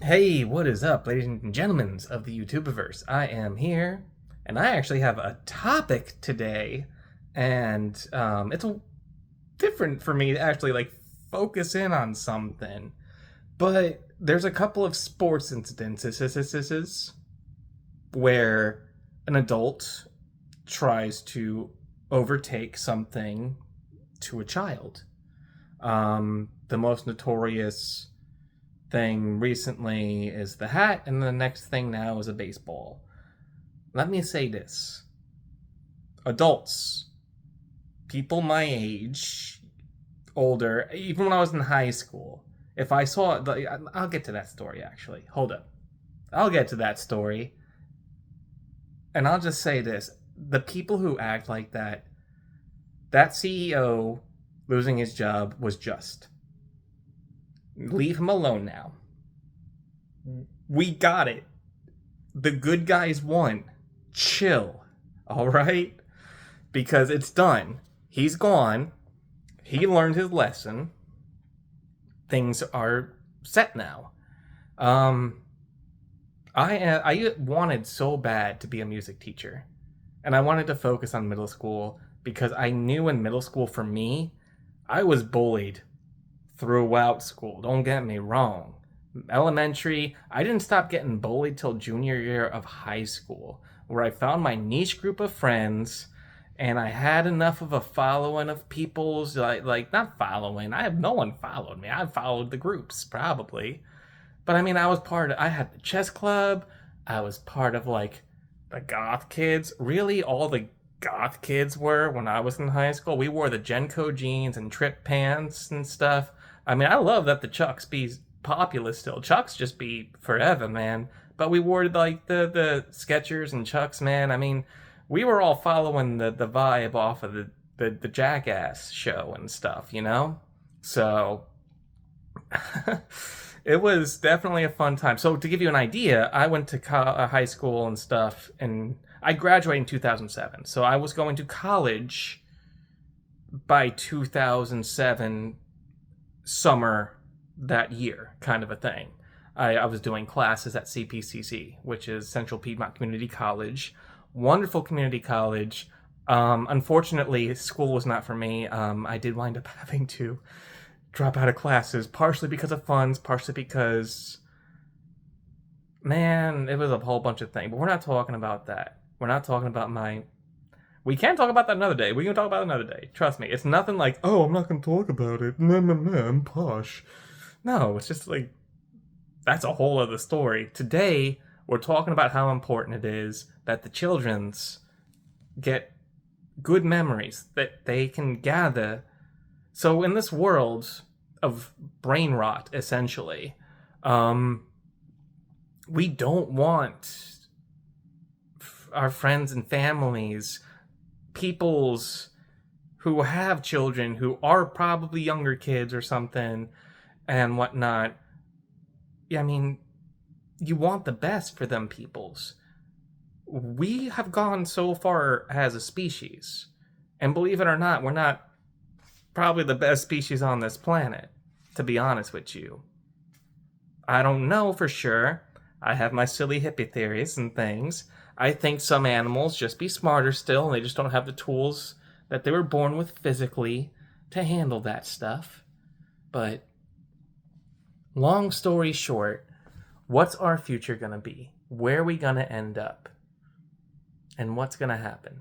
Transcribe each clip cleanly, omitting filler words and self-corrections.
Hey, what is up, ladies and gentlemen of the YouTubeverse? I am here, and I actually have a topic today, and it's different for me to actually focus in on something. But there's a couple of sports incidences where an adult tries to overtake something to a child. The most notorious thing recently is the hat, and the next thing now is a baseball. Let me say this: adults, people my age, older, even when I was in high school, if I saw, I'll get to that story actually. Hold up. I'll get to that story. And I'll just say this: the people who act like that CEO losing his job was just. Leave him alone now. We got it. The good guys won. Chill. All right? Because it's done. He's gone. He learned his lesson. Things are set now. Um I wanted so bad to be a music teacher. And I wanted to focus on middle school because I knew in middle school for me, I was bullied throughout school. Don't get me wrong. Elementary, I didn't stop getting bullied till junior year of high school, where I found my niche group of friends and I had enough of a following of people's like not following. I have no one followed me. I followed the groups probably. But I mean, I had the chess club. I was part of the goth kids. Really all the goth kids were when I was in high school. We wore the Genco jeans and trip pants and stuff. I mean, I love that the Chucks be popular still. Chucks just be forever, man. But we wore the Skechers and Chucks, man. I mean, we were all following the vibe off of the Jackass show and stuff, you know? So it was definitely a fun time. So to give you an idea, I went to high school and stuff, and I graduated in 2007. So I was going to college by 2007 summer that year, kind of a thing. I was doing classes at CPCC, which is Central Piedmont Community College. Wonderful community college. Unfortunately, school was not for me. I did wind up having to drop out of classes, partially because of funds, partially because, man, it was a whole bunch of things. But we're not talking about that. We're not talking about my. We can talk about that another day. We can talk about it another day. Trust me. It's nothing like, oh, I'm not going to talk about it. Nah, nah, nah, I'm posh. No, it's just like, that's a whole other story. Today, we're talking about how important it is that the children's get good memories that they can gather. So in this world of brain rot, essentially, um, we don't want our friends and families, people's who have children who are probably younger kids or something and whatnot. I mean, you want the best for them peoples. We have gone so far as a species, and believe it or not, we're not probably the best species on this planet, to be honest with you. I don't know for sure. I have my silly hippie theories and things. I think some animals just be smarter still, and they just don't have the tools that they were born with physically to handle that stuff. But long story short, what's our future gonna be? Where are we gonna end up? And what's gonna happen?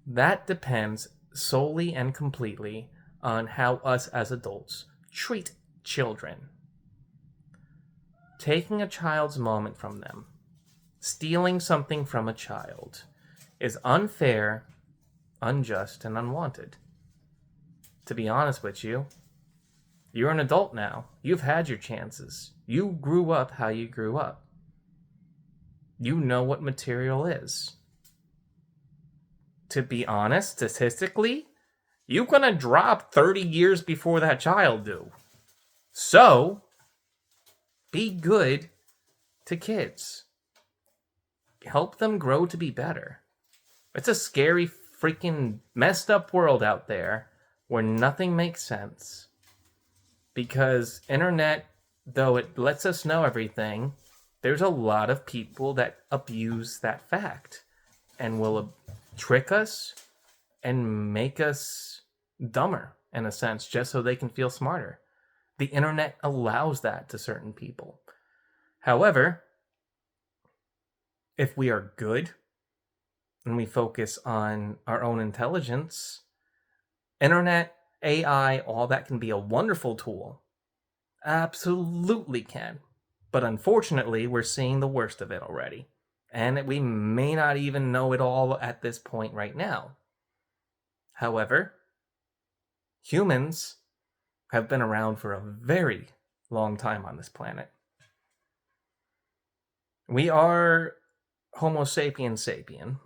That depends solely and completely on how us as adults treat children. Taking a child's moment from them, stealing something from a child, is unfair, unjust, and unwanted. To be honest with you, you're an adult now. You've had your chances. You grew up how you grew up. You know what material is. To be honest, statistically, you're gonna drop 30 years before that child do. So, be good to kids. Help them grow to be better. It's a scary, freaking messed up world out there where nothing makes sense. Because internet though it lets us know everything, there's a lot of people that abuse that fact and will trick us and make us dumber in a sense just so they can feel smarter. The internet allows that to certain people. However, if we are good and we focus on our own intelligence, internet, AI, all that can be a wonderful tool. Absolutely can. But unfortunately, we're seeing the worst of it already. And we may not even know it all at this point right now. However, humans have been around for a very long time on this planet. We are Homo sapiens sapien.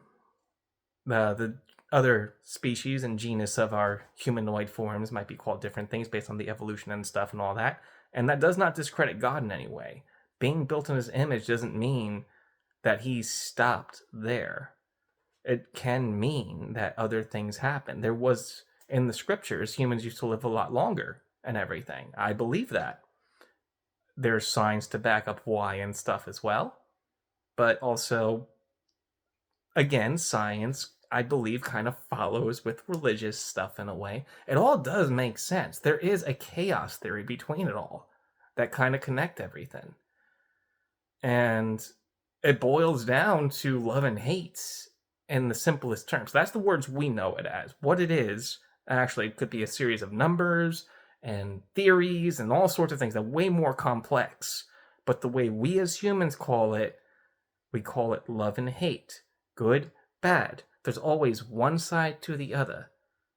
The other species and genus of our humanoid forms might be called different things based on the evolution and stuff and all that. And that does not discredit God in any way. Being built in his image doesn't mean that he stopped there. It can mean that other things happen. There was, in the scriptures, humans used to live a lot longer and everything. I believe that. There's signs to back up why and stuff as well. But also, again, science, I believe, kind of follows with religious stuff in a way. It all does make sense. There is a chaos theory between it all that kind of connect everything. And it boils down to love and hate in the simplest terms. That's the words we know it as. What it is, actually, it could be a series of numbers and theories and all sorts of things that are way more complex. But the way we as humans call it, we call it love and hate. Good, bad. There's always one side to the other.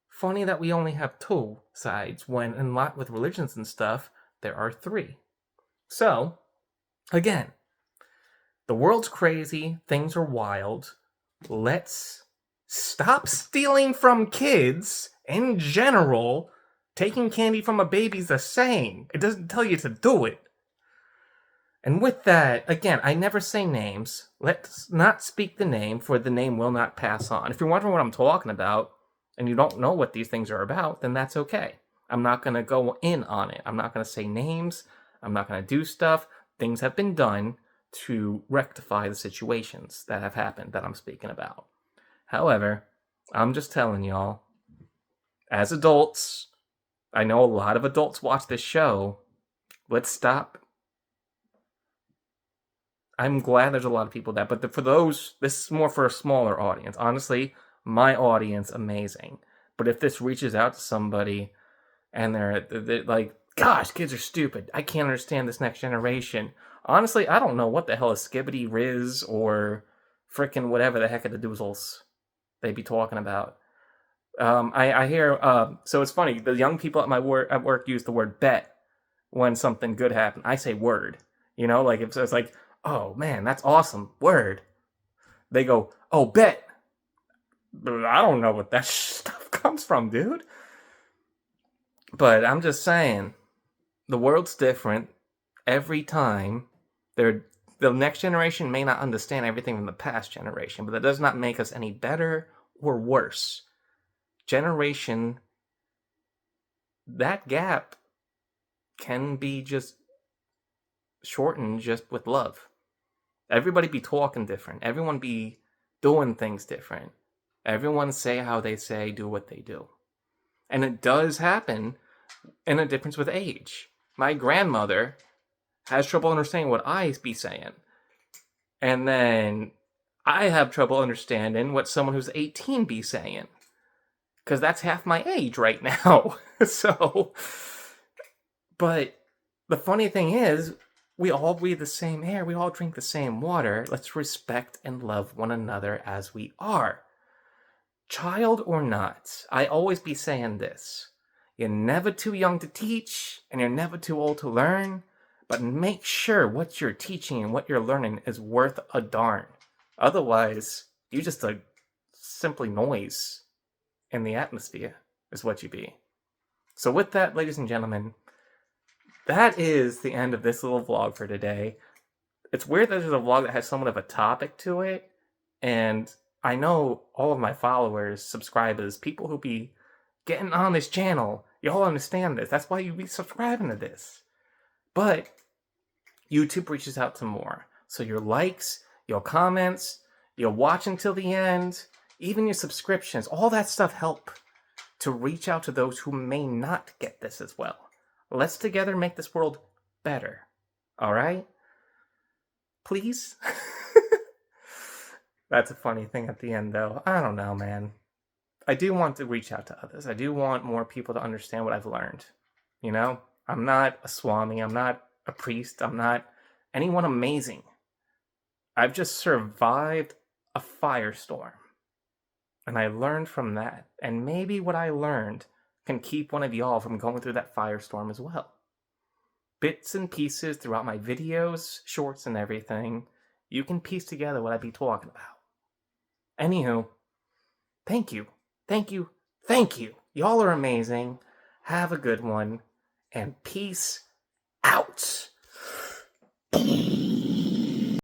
Funny that we only have two sides, when in lot with religions and stuff, there are three. So, again, the world's crazy, things are wild. Let's stop stealing from kids in general. Taking candy from a baby's a saying. It doesn't tell you to do it. And with that, again, I never say names. Let's not speak the name, for the name will not pass on. If you're wondering what I'm talking about, and you don't know what these things are about, then that's okay. I'm not going to go in on it. I'm not going to say names. I'm not going to do stuff. Things have been done to rectify the situations that have happened that I'm speaking about. However, I'm just telling y'all, as adults, I know a lot of adults watch this show. Let's stop. I'm glad there's a lot of people that, but for those, this is more for a smaller audience. Honestly, my audience, amazing. But if this reaches out to somebody and they're like, gosh, kids are stupid. I can't understand this next generation. Honestly, I don't know what the hell is Skibbity Riz or frickin' whatever the heck of the doozles they be talking about. I hear, so it's funny, the young people at work use the word bet when something good happened. I say word. You know, like if it's like, oh man, that's awesome, word. They go, oh, bet. I don't know what that stuff comes from, dude. But I'm just saying, the world's different every time. The next generation may not understand everything from the past generation, but that does not make us any better or worse. Generation, that gap can be just shortened just with love. Everybody be talking different. Everyone be doing things different. Everyone say how they say, do what they do. And it does happen in a difference with age. My grandmother has trouble understanding what I be saying. And then I have trouble understanding what someone who's 18 be saying. Because that's half my age right now. So, but the funny thing is, we all breathe the same air. We all drink the same water. Let's respect and love one another as we are. Child or not, I always be saying this. You're never too young to teach, and you're never too old to learn, but make sure what you're teaching and what you're learning is worth a darn. Otherwise, you just a simply noise in the atmosphere is what you be. So with that, ladies and gentlemen, that is the end of this little vlog for today. It's weird that there's a vlog that has somewhat of a topic to it, and I know all of my followers, subscribers, people who be getting on this channel, y'all understand this. That's why you be subscribing to this. But YouTube reaches out to more. So your likes, your comments, your watch until the end, even your subscriptions, all that stuff help to reach out to those who may not get this as well. Let's together make this world better. All right? Please? That's a funny thing at the end, though. I don't know, man. I do want to reach out to others. I do want more people to understand what I've learned. You know? I'm not a swami. I'm not a priest. I'm not anyone amazing. I've just survived a firestorm. And I learned from that. And maybe what I learned can keep one of y'all from going through that firestorm as well. Bits and pieces throughout my videos, shorts, and everything, you can piece together what I be talking about. Anywho, thank you. Thank you. Thank you. Y'all are amazing. Have a good one. And peace out.